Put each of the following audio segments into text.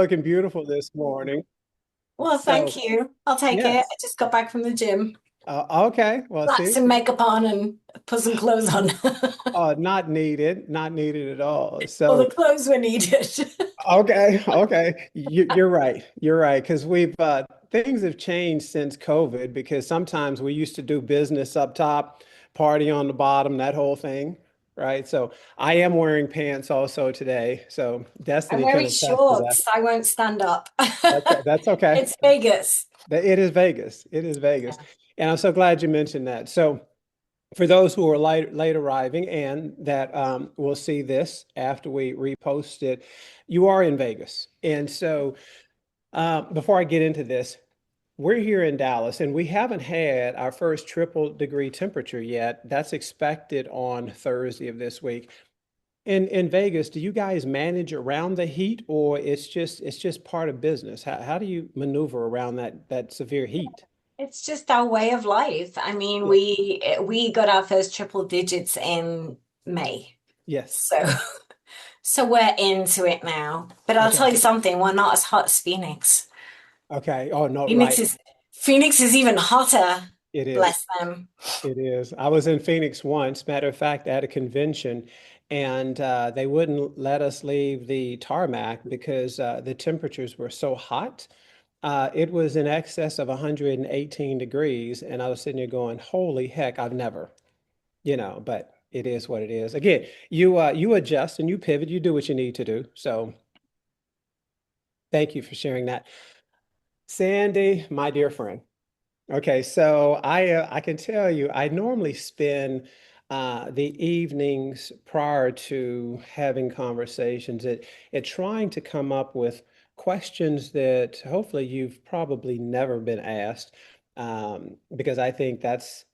looking beautiful this morning. Well, thank So, you. I'll take it. I yes. just got back from the gym. Okay. Well, Slapped see, some makeup on and put some clothes on. not needed, not needed at all. Well, the So, clothes were needed. okay, okay. You're right. You're right. Because things have changed since COVID because sometimes we used to do business up top, party on the bottom, that whole thing. Right. So I am wearing pants also today. So I'm Destiny can wearing attest to that. shorts. I won't stand up. That's okay. It's Vegas. It is Vegas. It is Vegas. And I'm so glad you mentioned that. So, for those who are late arriving and that will see this after we repost it, you are in Vegas. And so, before I get into this, we're here in Dallas and we haven't had our first triple degree temperature yet. That's expected on Thursday of this week. In Vegas, do you guys manage around the heat or it's just part of business? How do you maneuver around that severe heat? It's just our way of life. I mean, Yeah. we got our first triple digits in May. Yes. So so we're into it now. But I'll Okay. tell you something, we're not as hot as Phoenix. Okay. Oh, no, Phoenix right. is Phoenix is even hotter. It is. Bless them. It is. I was in Phoenix once, matter of fact, at a convention, and they wouldn't let us leave the tarmac because the temperatures were so hot. It was in excess of 118 degrees, and I was sitting there going, "Holy heck, I've never," but it is what it is. Again, you adjust and you pivot, you do what you need to do. So thank you for sharing that. Sandy, my dear friend. Okay, so I can tell you I normally spend the evenings prior to having conversations at trying to come up with questions that hopefully you've probably never been asked, because I think that's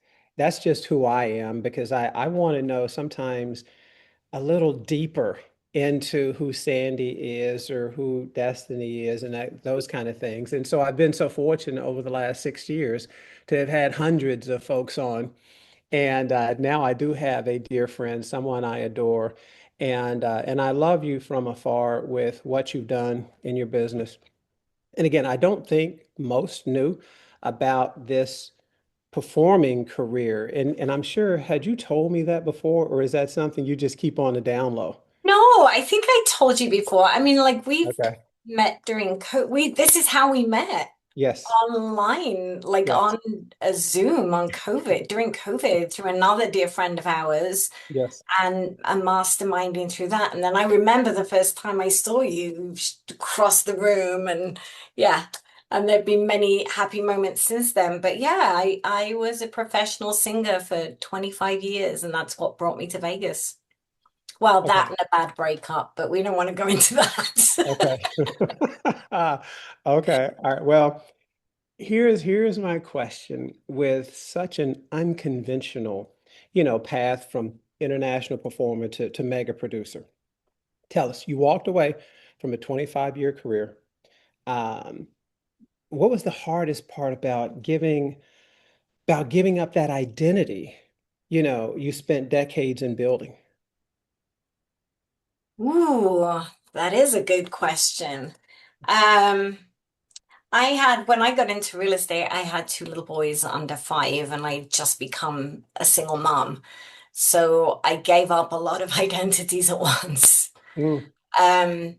just who I am because I want to know sometimes a little deeper into who Sandy is or who Destiny is and those kind of things. And so I've been so fortunate over the last 6 years to have had hundreds of folks on. And now I do have a dear friend, someone I adore. And I love you from afar with what you've done in your business. And again, I don't think most knew about this performing career. And I'm sure, had you told me that before, or is that something you just keep on the down low? No, I think I told you before. I mean, like we've Okay. met during co we this is how we met Yes. online, like Yes. on a Zoom on COVID, during COVID, through another dear friend of ours Yes. and masterminding through that. And then I remember the first time I saw you cross the room and yeah, and there've been many happy moments since then. But yeah, I was a professional singer for 25 years and that's what brought me to Vegas. Well, that Okay. and a bad breakup, but we don't want to go into that. Okay. Okay. All right. Well, here's my question. With such an unconventional, path from international performer to mega producer, tell us, you walked away from a 25-year career. Um, what was the hardest part about giving up that identity, you spent decades in building? Ooh, that is a good question. Um, when I got into real estate, I had two little boys under 5, and I just become a single mom. So I gave up a lot of identities at once. Mm, Um,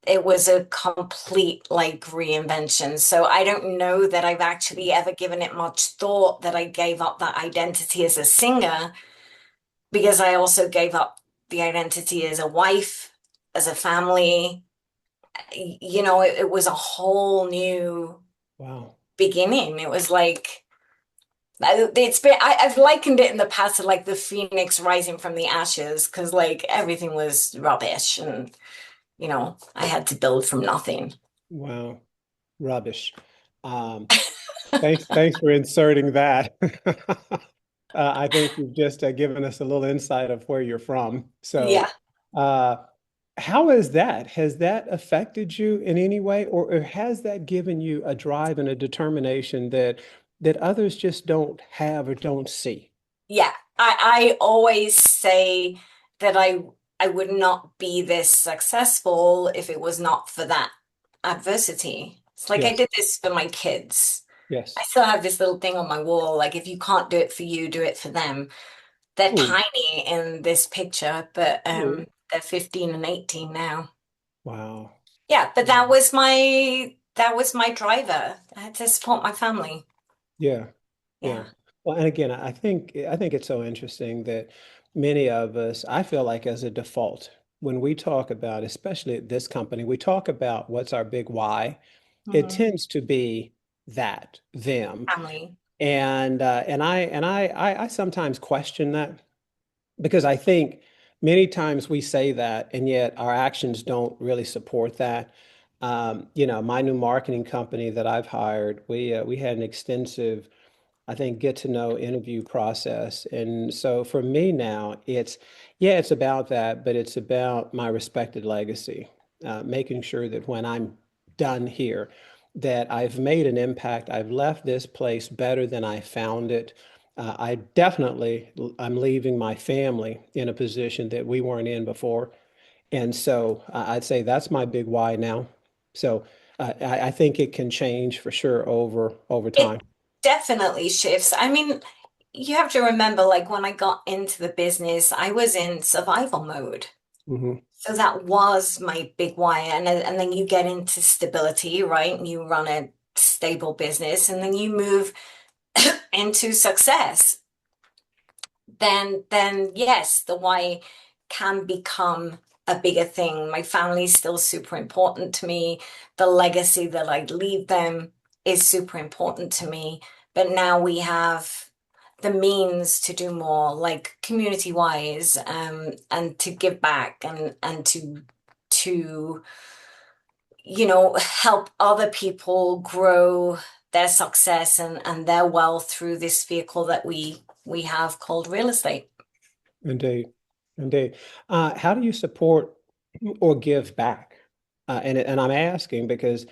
it was a complete like reinvention. So I don't know that I've actually ever given it much thought that I gave up that identity as a singer because I also gave up the identity as a wife, as a family. It was a whole new wow. beginning. It was like I've likened it in the past to like the phoenix rising from the ashes because like everything was rubbish and I had to build from nothing. Wow. Rubbish. Um, thanks for inserting that. I think you've just given us a little insight of where you're from. So, Yeah. uh, how is that? Has that affected you in any way, or has that given you a drive and a determination that others just don't have or don't see? Yeah. I always say that I would not be this successful if it was not for that. adversity. It's like I Yes. did this for my kids. I Yes. still have this little thing on my wall, like if you can't do it for you, do it for them. They're Ooh. tiny in this picture, but Ooh. they're 15 and 18 now. Wow. Yeah, but Wow. that was my driver. I had to support my family. Yeah. Yeah. Yeah. Well, and again, I think it's so interesting that many of us, I feel like as a default, when we talk about, especially at this company, we talk about what's our big why. It Hmm. tends to be that, them. Family. And I sometimes question that because I think many times we say that, and yet our actions don't really support that. My new marketing company that I've hired, we had an extensive, I think, get to know interview process. And so for me now, yeah, it's about that, but it's about my respected legacy, making sure that when I'm done here, that I've made an impact. I've left this place better than I found it. I'm leaving my family in a position that we weren't in before. And so I'd say that's my big why now. So I think it can change for sure over It time. definitely shifts. I mean, you have to remember, like when I got into the business, I was in survival mode. Hmm. So that was my big why. And then you get into stability, right? And you run a stable business, and then you move into success. Then yes, the why can become a bigger thing. My family's still super important to me. The legacy that I leave them is super important to me. But now we have the means to do more, like community wise, and to give back and to help other people grow their success and their wealth through this vehicle that we have called real estate. Indeed. Indeed. How do you support or give back? And I'm asking because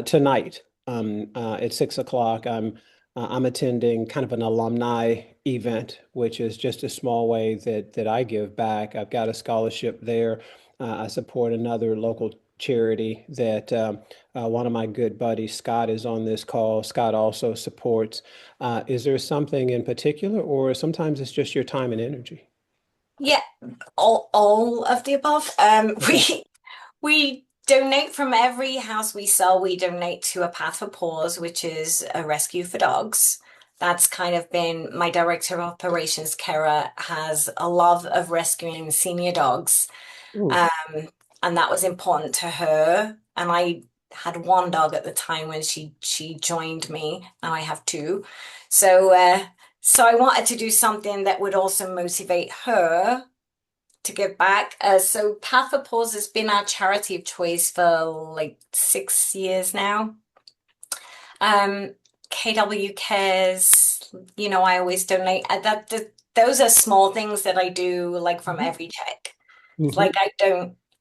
tonight at 6 o'clock, I'm attending kind of an alumni event, which is just a small way that I give back. I've got a scholarship there. I support another local charity that one of my good buddies, Scott, is on this call. Scott also supports. Is there something in particular, or sometimes it's just your time and energy? Yeah, all of the above. Okay. We donate from every house we sell. We donate to a Path for Paws, which is a rescue for dogs. That's kind of been my director of operations, Kara, has a love of rescuing senior dogs. Ooh. Um, and that was important to her. And I had one dog at the time when she joined me. Now I have two. So so I wanted to do something that would also motivate her to give back. So Path for Paws has been our charity of choice for like 6 years now. Um, KW Cares, I always donate. Those are small things that I do like from Hmm. every check. It's Hmm. like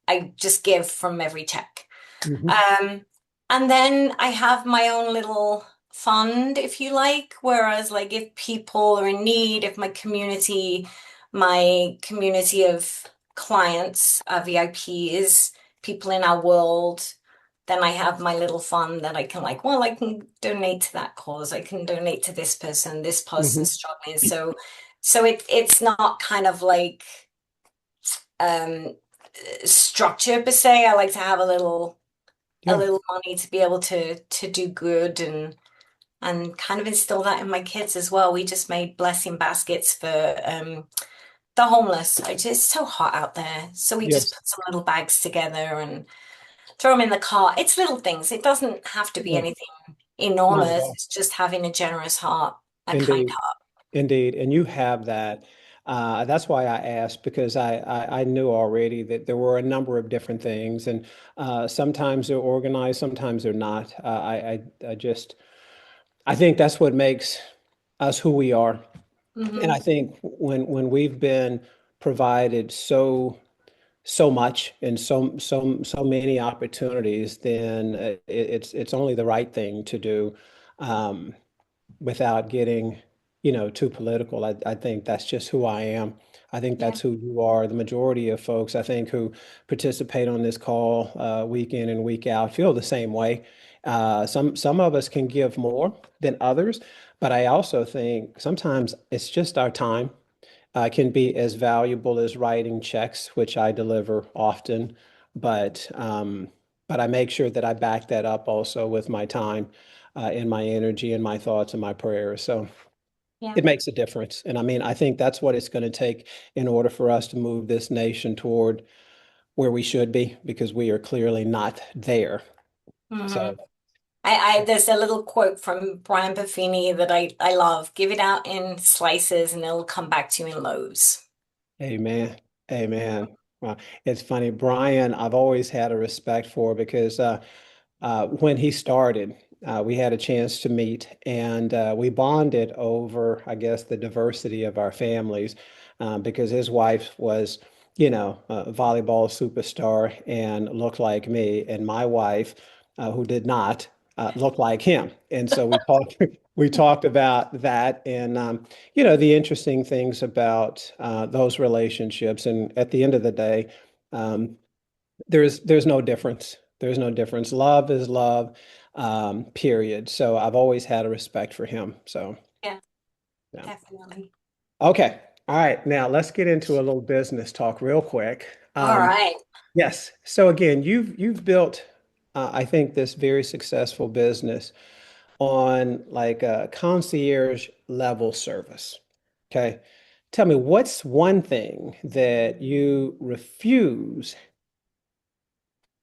I just give from every check. Hmm. Um, and then I have my own little fund, if you like, whereas like if people are in need, if my community of clients, VIPs, people in our world, then I have my little fund that I can like, well, I can donate to that cause. I can donate to this person's Hmm. struggling. So it's not kind of like um structure per se. I like to have a Yeah. little money to be able to do good and kind of instill that in my kids as well. We just made blessing baskets for the homeless. It's so hot out there. So we just Yes. put some little bags together and throw them in the car. It's little things. It doesn't have to be Yeah. anything Not at enormous. all. It's just having a generous heart, a kind Indeed. heart. Indeed. And you have that. That's why I asked because I knew already that there were a number of different things, and sometimes they're organized, sometimes they're not. I think that's what makes us who we are. And I Hmm. think when we've been provided so much and so many opportunities, then it's only the right thing to do, without getting too political. I think that's just who I am. I think Yeah. that's who you are. The majority of folks, I think, who participate on this call week in and week out feel the same way. Some of us can give more than others, but I also think sometimes it's just our time can be as valuable as writing checks, which I deliver often, but um, but I make sure that I back that up also with my time and my energy and my thoughts and my prayers. So Yeah. it makes a difference. And I mean, I think that's what it's going to take in order for us to move this nation toward where we should be, because we are clearly not there. Hmm. So, There's a little quote from Brian Buffini that I love. Give it out in slices and it'll come back to you in loaves. amen. Amen. Well, it's funny, Brian, I've always had a respect for because when he started, we had a chance to meet and we bonded over, I guess, the diversity of our families because his wife was, a volleyball superstar and looked like me, and my wife, who did not, look like him. And so we talked, we talked about that and, the interesting things about those relationships. And at the end of the day, um, there's no difference. There's no difference. Love is love, period. So I've always had a respect for him. So Yeah, yeah. definitely. Okay. All right. Now let's get into a little business talk real quick. All right. Yes. So again, you've built, I think, this very successful business on like a concierge level service. Okay. Tell me, what's one thing that you refuse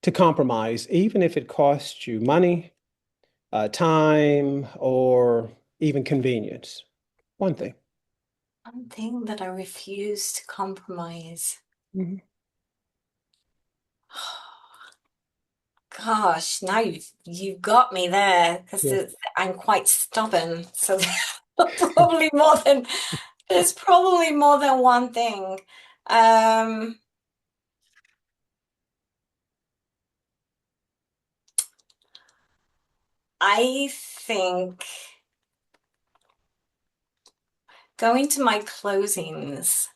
to compromise, even if it costs you money, time, or even convenience? One thing. One thing that I refuse to compromise. Mhm. Gosh, now you've got me there because Yeah. I'm quite stubborn. So probably more than there's probably more than one thing. Um, I think going to my closings.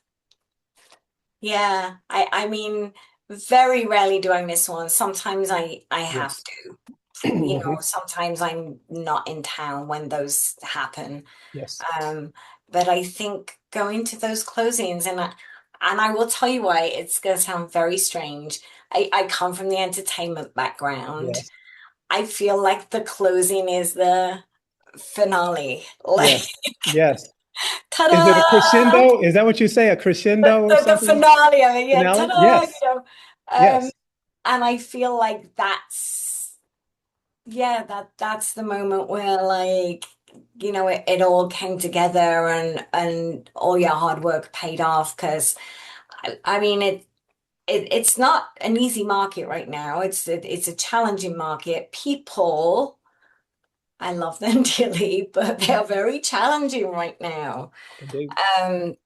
Yeah, I mean, very rarely do I miss one. Sometimes I have Yes. to. Mhm. Sometimes I'm not in town when those happen. Yes. Um, but I think going to those closings and I will tell you why, it's gonna sound very strange. I come from the entertainment background. Yes. I feel like the closing is the finale. Like, Yes. Yes. Is it a ta-da! crescendo? Is that what you say? A crescendo or The something? finale of it, yeah, Finale? ta-da! Yes. Um, Yes. and I feel like yeah, that's the moment where like, it all came together and all your hard work paid off because I mean it's not an easy market right now. It's a challenging market. People, I love them dearly, but they are very challenging right now. Indeed. Um,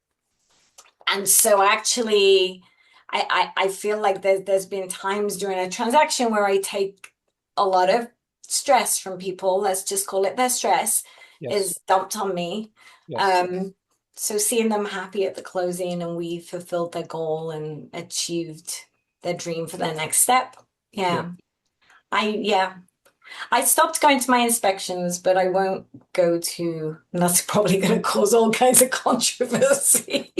And so actually, I feel like there's been times during a transaction where I take a lot of stress from people. Let's just call it their stress Yes. is dumped on me. Yes. Um, so seeing them happy at the closing and we fulfilled their goal and achieved their dream for their next step. Yeah. Yeah. Yeah. I stopped going to my inspections, but I won't go to, and that's probably going to cause all kinds of controversy.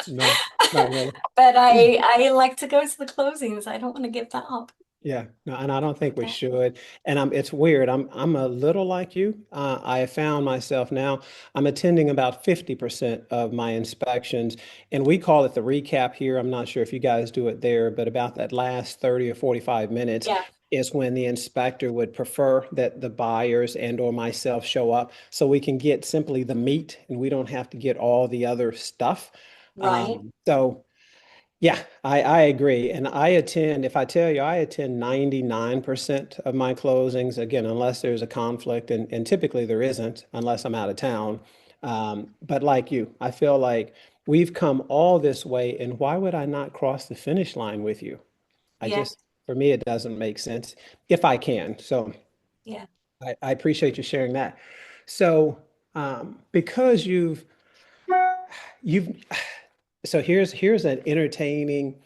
No, not really. But I like to go to the closings. I don't want to give that up. Yeah, no, and I don't think we Yeah. should. And it's weird. I'm a little like you. I have found myself now, I'm attending about 50% of my inspections, and we call it the recap here. I'm not sure if you guys do it there, but about that last 30 or 45 minutes Yeah. is when the inspector would prefer that the buyers and or myself show up so we can get simply the meat and we don't have to get all the other stuff. Right. So yeah, I agree. And I attend, if I tell you, I attend 99% of my closings, again, unless there's a conflict, and typically there isn't unless I'm out of town. But like you, I feel like we've come all this way, and why would I not cross the finish line with you? I Yeah. just, for me, it doesn't make sense if I can. So Yeah. I appreciate you sharing that. So because you've So here's an entertaining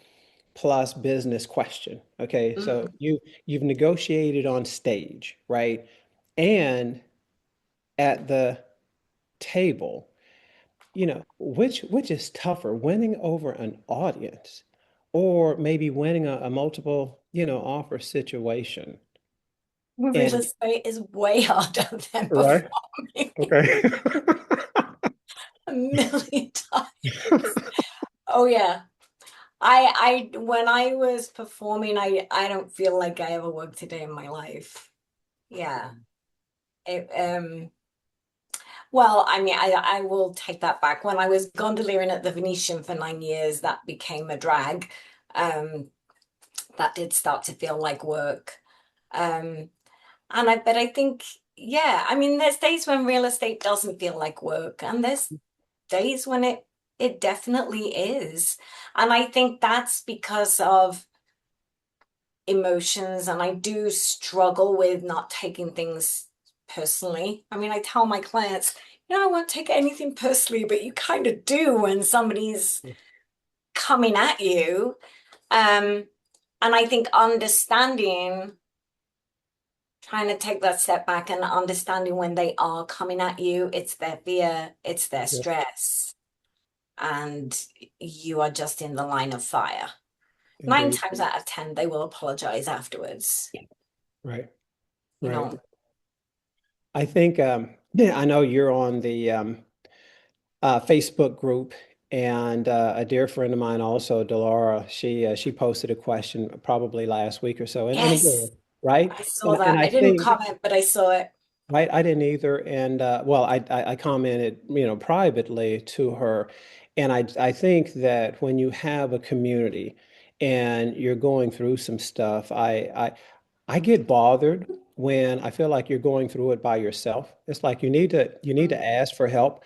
plus business question. Okay, so Mm. you've negotiated on stage, right? And at the table, which is tougher, winning over an audience or maybe winning a multiple, offer situation? Real And estate is way harder than right. performing Okay. a million times. Oh yeah. When I was performing, I don't feel like I ever worked a day in my life. Yeah. It, well, I mean, I will take that back. When I was gondoliering at the Venetian for 9 years, that became a drag. Um, that did start to feel like work. Um, but I think, yeah, I mean, there's days when real estate doesn't feel like work, and there's days when it definitely is. And I think that's because of emotions, and I do struggle with not taking things personally. I mean, I tell my clients, I won't take anything personally, but you kind of do when somebody's coming at you. Um, and I think trying to take that step back and understanding when they are coming at you, it's their fear, it's their Yeah, stress, and you are just in the line of fire. Nine indeed. times out of 10, they will apologize afterwards, Right. you Right. know. I think yeah, I know you're on the Facebook group, and a dear friend of mine also, Delora, she posted a question probably last week or so, and Yes, again, right? I saw And that. I I didn't think comment, but I saw it. right, I didn't either, and well, I commented, privately to her, and I think that when you have a community and you're going through some stuff, I get bothered when I feel like you're going through it by yourself. It's like you need to Mm. ask for help,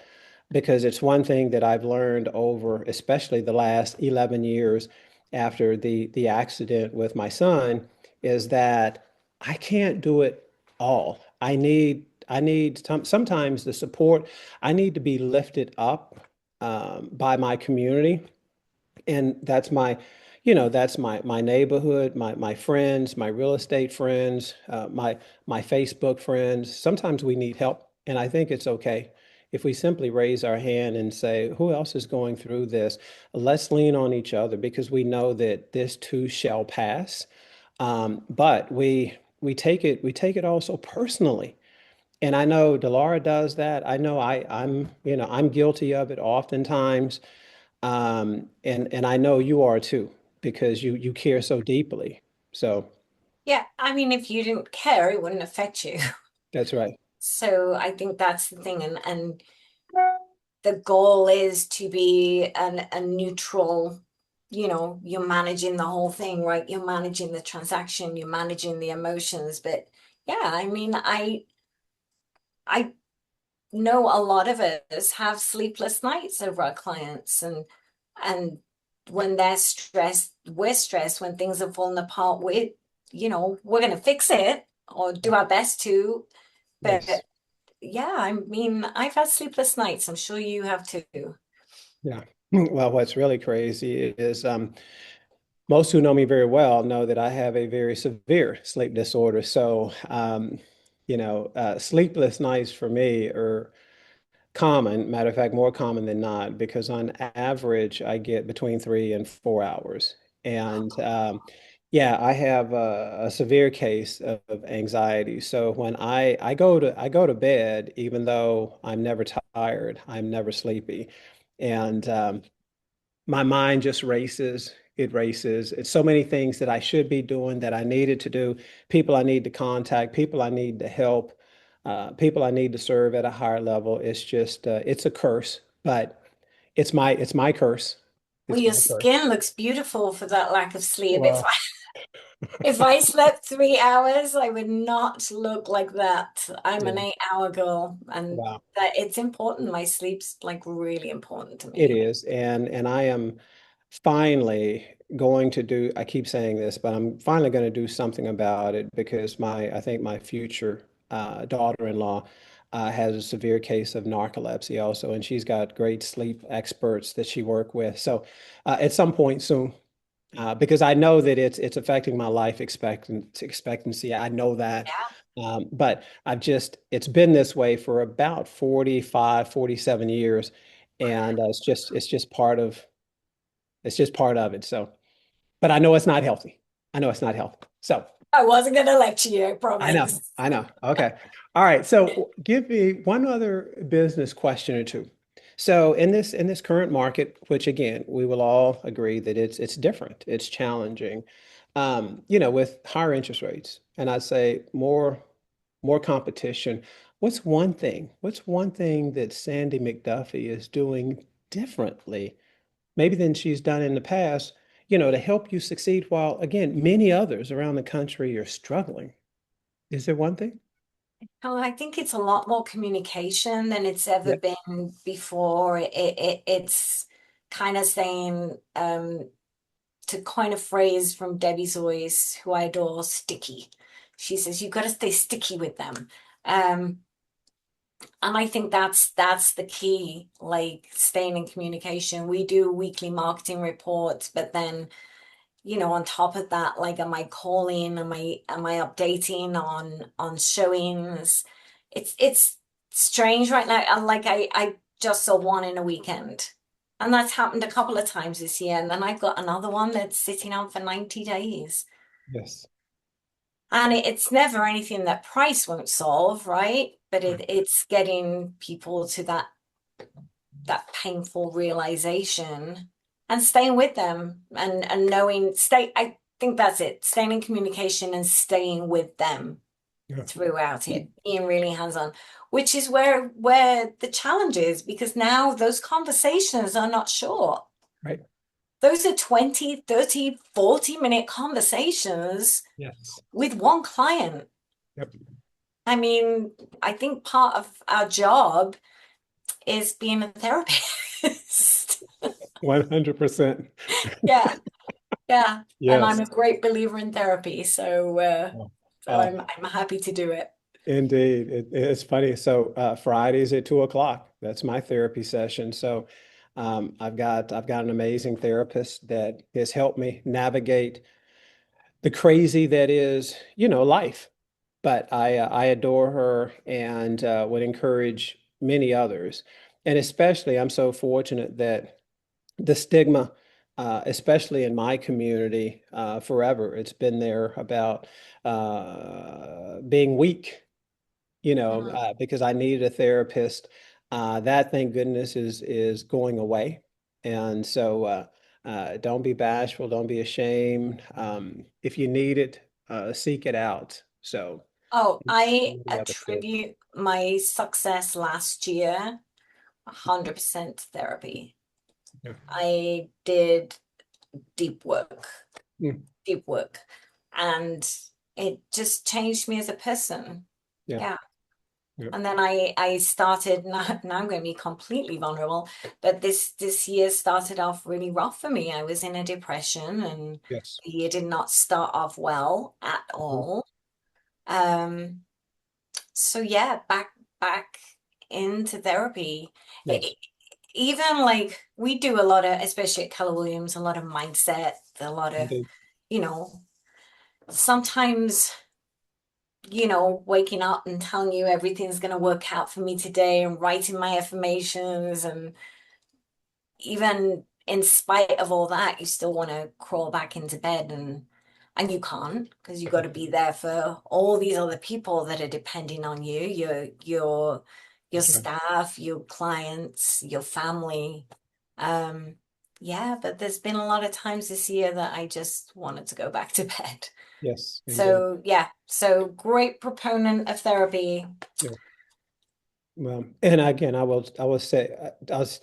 because it's one thing that I've learned over, especially the last 11 years after the accident with my son, is that I can't do it all. I need sometimes the support. I need to be lifted up by my community, and that's my neighborhood, my friends, my real estate friends, my Facebook friends. Sometimes we need help, and I think it's okay if we simply raise our hand and say, who else is going through this? Let's lean on each other, because we know that this too shall pass. But we take it also personally, and I know Delara does that. I know I'm guilty of it oftentimes. And I know you are too, because you care so deeply. So Yeah, I mean, if you didn't care, it wouldn't affect you. that's right. So I think that's the thing. And the goal is to be a neutral, you're managing the whole thing, right? You're managing the transaction, you're managing the emotions. But yeah, I mean, I know a lot of us have sleepless nights over our clients, and when they're stressed, we're stressed. When things are falling apart, we're going to fix it or do our best to. Yes. But yeah, I mean, I've had sleepless nights. I'm sure you have too. Yeah. Well, what's really crazy is most who know me very well know that I have a very severe sleep disorder. So, sleepless nights for me are common. Matter of fact, more common than not, because on average, I get between 3 and 4 hours. And yeah, I have a severe case of anxiety. So when I go to bed, even though I'm never tired, I'm never sleepy, and my mind just races. It races. It's so many things that I should be doing, that I needed to do, people I need to contact, people I need to help, people I need to serve at a higher level. It's just, it's a curse, but it's my curse. Well, It's your my curse. skin looks beautiful for that lack of sleep. If Well, I if I slept 3 hours, I would not look like that. I'm an yeah, 8-hour girl, and wow. that it's important. My sleep's like really important to It me. is. And I am finally going to do, I keep saying this, but I'm finally going to do something about it, because I think my future daughter-in-law, has a severe case of narcolepsy also, and she's got great sleep experts that she work with. So at some point soon, because I know that it's affecting my life expectancy. I know that. Yeah. But it's been this way for about 45, 47 years. And it's just part of it. So, but I know it's not healthy. I know it's not healthy. So I wasn't going to lecture you, I I know, promise. I know. Okay. All right. So give me one other business question or two. So in this current market, which again, we will all agree that it's different, it's challenging, with higher interest rates, and I'd say more competition. What's one thing that Sandee McDuffie is doing differently, maybe than she's done in the past, to help you succeed while, again, many others around the country are struggling? Is there one thing? Oh, I think it's a lot more communication than it's ever Yeah. been before. It's kind of saying, to coin a phrase from Debbie's voice, who I adore, sticky. She says, you've got to stay sticky with them. Um, and I think that's the key, like staying in communication. We do weekly marketing reports, but then on top of that, like, am I calling? Am I updating on showings? It's strange right now. And like I just saw one in a weekend. And that's happened a couple of times this year. And then I've got another one that's sitting out for 90 days. Yes. And it's never anything that price won't solve, right? But Right. it's getting people to that painful realization and staying with them and knowing stay I think that's it, staying in communication and staying with them Yeah. throughout it, being really hands-on, which is where the challenge is, because now those conversations are not short. Right. Those are 20, 30, 40-minute conversations Yes. with one client. Yep. I mean, I think part of our job is being a therapist. 100%. Yeah. Yeah, and I'm Yes. a great believer in therapy, so Oh, so I'm happy to do it. indeed. It's funny. So Fridays at 2 o'clock, that's my therapy session. So I've got an amazing therapist that has helped me navigate the crazy that is, life. But I adore her and would encourage many others. And especially, I'm so fortunate that the stigma, especially in my community, forever, it's been there about being weak, Mhm. because I needed a therapist. That, thank goodness, is going away. And so don't be bashful, don't be ashamed. If you need it, seek it out. So Oh, I the other kid. attribute my success last year 100% to therapy. Yeah. I did deep work, Mm. deep work, and it just changed me as a person. Yeah. Yeah. Yeah. And then I started, now I'm going to be completely vulnerable, but this year started off really rough for me. I was in a depression, and Yes. the year did not start off well at Mhm. all. Um, so yeah, back into therapy. Yes. Even like we do a lot of, especially at Keller Williams, a lot of mindset, a lot of, Indeed. you know, sometimes waking up and telling you everything's going to work out for me today and writing my affirmations. And even in spite of all that, you still want to crawl back into bed, and you can't, because you got to be there for all these other people that are depending on you, your That's right. staff, your clients, your family. Um, yeah, but there's been a lot of times this year that I just wanted to go back to bed. Yes, indeed. So yeah, so great proponent of therapy. Yeah. Well, and again, I will say,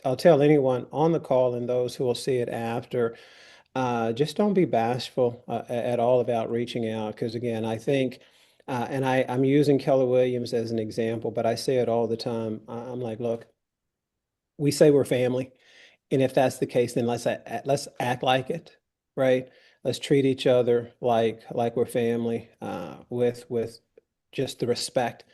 I'll tell anyone on the call and those who will see it after, just don't be bashful at all about reaching out. Because again, I think, and I'm using Keller Williams as an example, but I say it all the time. I'm like, look, we say we're family. And if that's the case, then let's act like it, right? Let's treat each other like we're family, with just the respect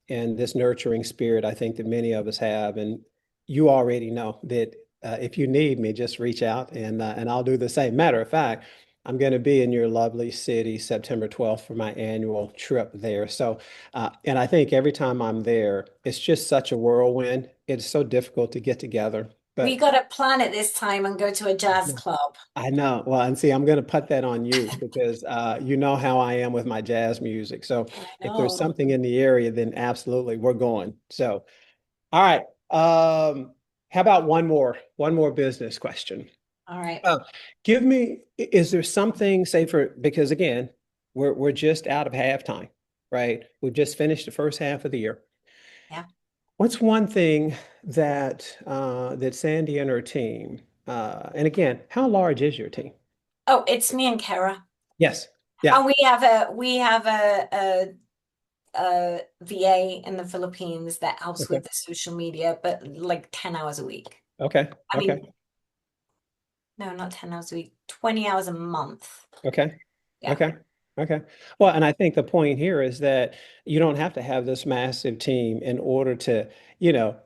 and this nurturing spirit I think that many of us have. And you already know that if you need me, just reach out and I'll do the same. Matter of fact, I'm going to be in your lovely city September 12th for my annual trip there. So, and I think every time I'm there, it's just such a whirlwind. It's so difficult to get together. We But got to plan it this time and go to a jazz club. I know. Well, and see, I'm going to put that on you because you know how I am with my jazz music. So I if there's know. something in the area, then absolutely we're going. So, all right. How about one more business question? All right. Uh, give me, is there something, say for, because again, we're just out of halftime, right? We've just finished the first half of the year. Yeah. What's one thing that that Sandy and her team, and again, how large is your team? Oh, it's me and Kara. Yes. Yeah. And we have a VA in the Philippines that helps Okay. with the social media, but like 10 hours a week. Okay. I Okay. mean, no, not 10 hours a week, 20 hours a month. Okay. Yeah. Okay. Okay. Well, and I think the point here is that you don't have to have this massive team in order to,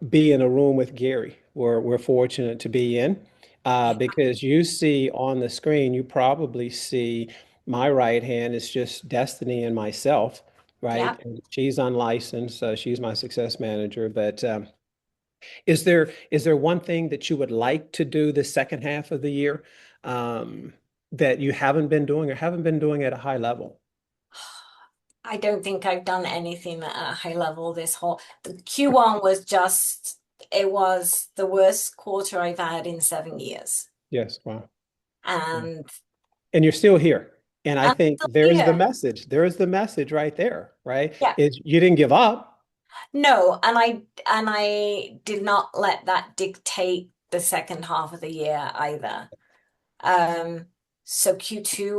be in a room with Gary. We're fortunate to be in, Yeah. because you see on the screen, you probably see my right hand is just Destiny and myself, right? Yeah. And she's unlicensed, so she's my success manager. But is there one thing that you would like to do the second half of the year, that you haven't been doing or haven't been doing at a high level? I don't think I've done anything at a high level this whole the Q1 was just it was the worst quarter I've had in 7 years. Yes, wow. Yeah. And And you're still here. And I I'm think still there's the here. message. There's the message right there, right? Yeah. Is you didn't give up. No, and I did not let that dictate the second half of the year either. Um, so Q2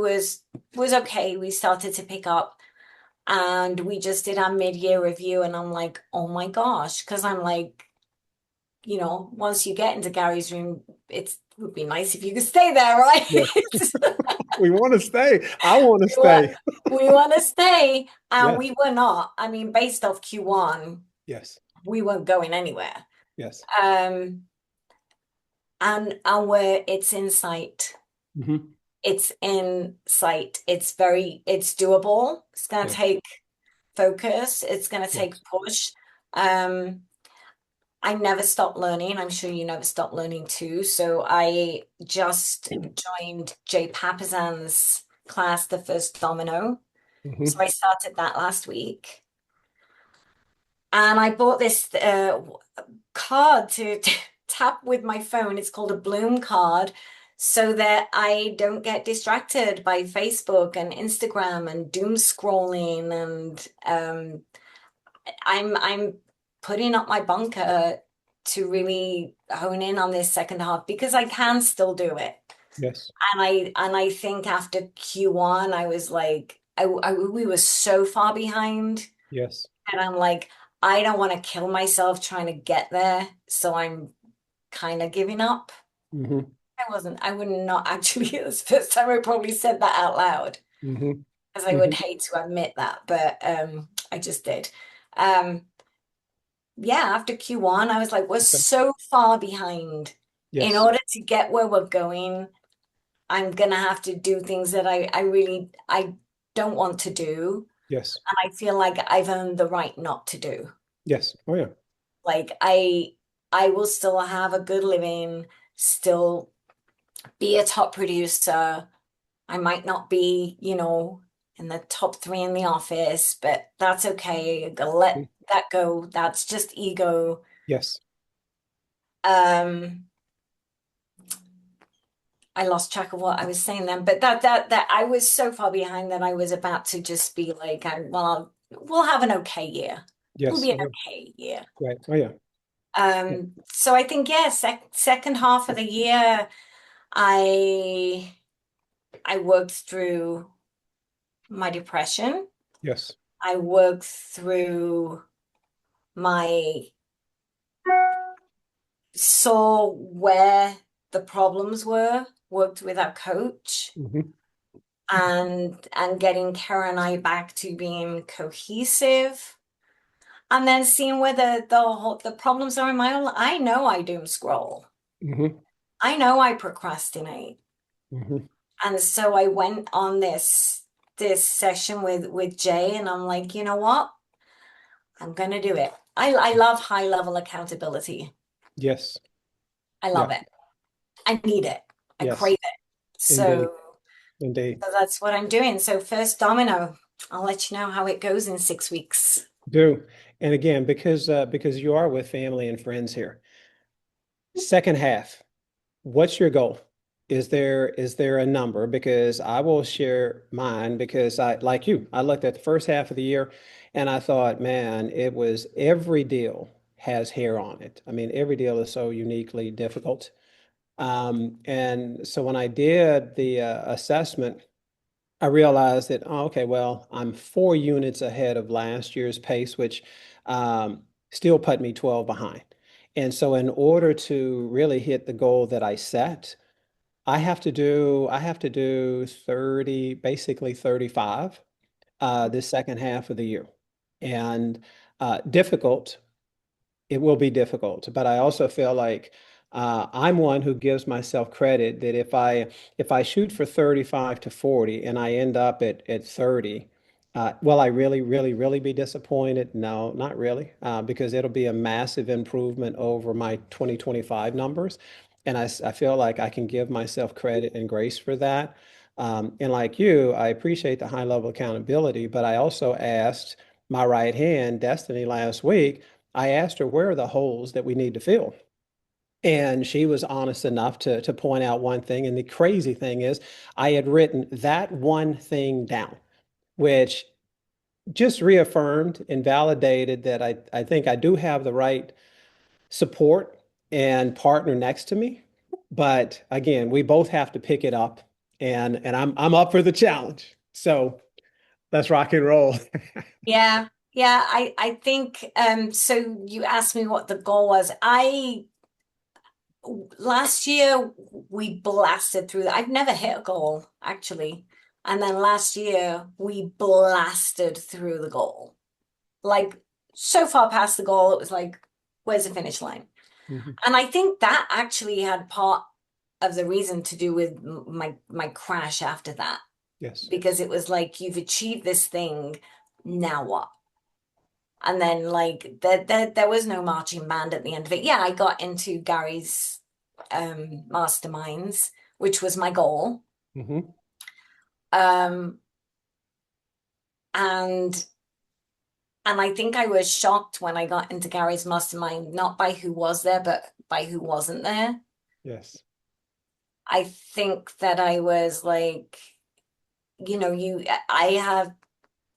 was okay. We started to pick up and we just did our mid-year review and I'm like, oh my gosh, because I'm like, once you get into Gary's room, it would be nice if you could stay there, right? Yes. We want to stay. I want to We want, stay. we want to stay, and Yes. we were not. I mean, based off Q1, Yes. we weren't going anywhere. Yes. Um, and where it's in sight. Hmm. It's in sight. It's doable. It's gonna Yes. take focus. It's gonna take Yes. push. Um, I never stop learning. I'm sure you never stop learning too. So I just joined Jay Papasan's class, the first domino. So Hmm. I started that last week. And I bought this card to tap with my phone. It's called a Bloom card, so that I don't get distracted by Facebook and Instagram and doom scrolling. And I'm putting up my bunker to really hone in on this second half because I can still do it. Yes. And I think after Q1, I was like, we were so far behind. Yes. And I'm like, I don't want to kill myself trying to get there. So I'm kind of giving up. Hmm. I would not actually, it's the first time I probably said that out loud, Hmm. because I would Hmm. hate to admit that, but I just did. Um, yeah, after Q1, I was like, we're Okay. so far behind. In Yes. order to get where we're going, I'm gonna have to do things that I don't want to do. Yes. And I feel like I've earned the right not to do. Yes. Oh yeah. Like I will still have a good living, still be a top producer. I might not be, in the top three in the office, but that's okay. I gotta let that go. That's just ego. Yes. Um, I lost track of what I was saying then, but that I was so far behind that I was about to just be like, we'll have an okay year. It'll Yes. be an Oh yeah. okay year. Right. Oh yeah. Yeah. So I think, yeah, second half of the year, I I worked through my depression. Yes. I worked through my saw where the problems were, worked with our coach Hmm. and getting Kara and I back to being cohesive. And then seeing where the problems are in my own life. I know I doom scroll. Hmm. I know I procrastinate. Hmm. And so I went on this session with Jay, and I'm like, you know what? I'm gonna do it. I love high level accountability. Yes. I Yeah. love it. I need it. I Yes. crave it. Indeed. So, Indeed. so that's what I'm doing. So first domino, I'll let you know how it goes in 6 weeks. Do. And again, because you are with family and friends here. Second half, what's your goal? Is there a number? Because I will share mine because I like you. I looked at the first half of the year and I thought, man, it was every deal has hair on it. I mean, every deal is so uniquely difficult. And so when I did the assessment, I realized that, oh, okay, well, I'm 4 units ahead of last year's pace, which still put me 12 behind. And so in order to really hit the goal that I set, I have to do 30, basically 35 this second half of the year. And difficult, it will be difficult, but I also feel like I'm one who gives myself credit that if I shoot for 35 to 40 and I end up at 30, will I really, really, really be disappointed? No, not really, because it'll be a massive improvement over my 2025 numbers. And I feel like I can give myself credit and grace for that. And like you, I appreciate the high level accountability, but I also asked my right hand, Destiny, last week. I asked her where are the holes that we need to fill. And she was honest enough to point out one thing. And the crazy thing is, I had written that one thing down, which just reaffirmed and validated that I think I do have the right support and partner next to me. But again, we both have to pick it up, and I'm up for the challenge. So let's rock and roll. Yeah. Yeah, I think so you asked me what the goal was. I last year we blasted through that. I've never hit a goal actually. And then last year we blasted through the goal. Like so far past the goal, it was like, where's the finish line? Mhm. And I think that actually had part of the reason to do with my crash after that. Yes. Because it was like you've achieved this thing, now what? And then like there was no marching band at the end of it. Yeah, I got into Gary's masterminds, which was my goal. Hmm. Um and and I think I was shocked when I got into Gary's mastermind, not by who was there, but by who wasn't there. Yes. I think that I was like, I have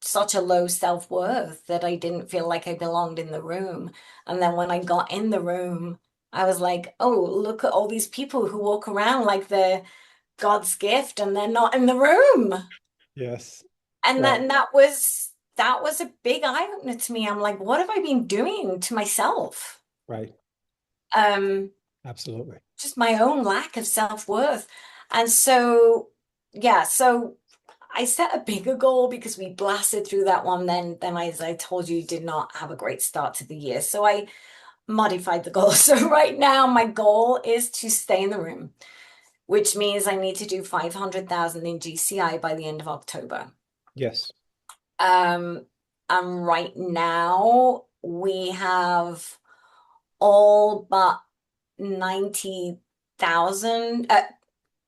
such a low self-worth that I didn't feel like I belonged in the room. And then when I got in the room, I was like, oh, look at all these people who walk around like they're God's gift and they're not in the room. Yes. And Right. that was a big eye-opener to me. I'm like, what have I been doing to myself? Right. Um, Absolutely. just my own lack of self-worth. And so, yeah, so I set a bigger goal because we blasted through that one. Then as I told you, did not have a great start to the year. So I modified the goal. So right now, my goal is to stay in the room, which means I need to do 500,000 in GCI by the end of October. Yes. Um, and right now we have all but 90,000,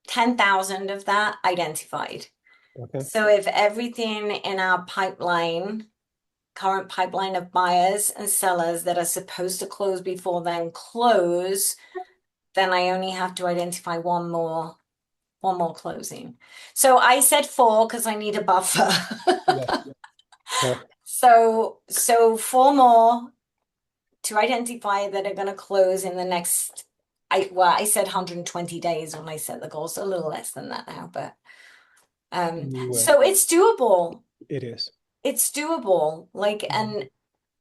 10,000 of that identified. Okay. So if everything in our pipeline, current pipeline of buyers and sellers that are supposed to close before then close, then I only have to identify one more closing. So I said four because I need a buffer. Yes. Okay. So four more to identify that are going to close in the next. I said 120 days when I set the goal, so a little less than that now, but You, so it's doable. it is. It's doable. Like Mhm.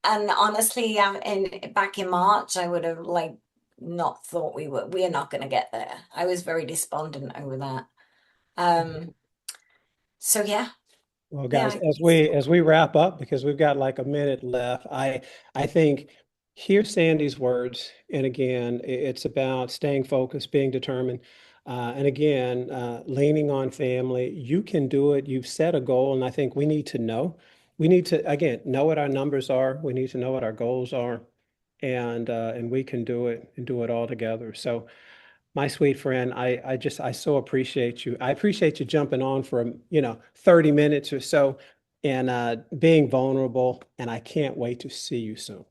and honestly, in back in March, I would have like not thought we are not going to get there. I was very despondent over that. Um, so yeah, Well, Yeah, guys, as we wrap up, because we've got like a minute left, I think hear Sandy's words, and again, it's about staying focused, being determined, and again, leaning on family. You can do it. You've set a goal, and I think we need to know. We need to again know what our numbers are. We need to know what our goals are, and we can do it and do it all together. So. My sweet friend, I so appreciate you. I appreciate you jumping on for 30 minutes or so and being vulnerable. And I can't wait to see you soon.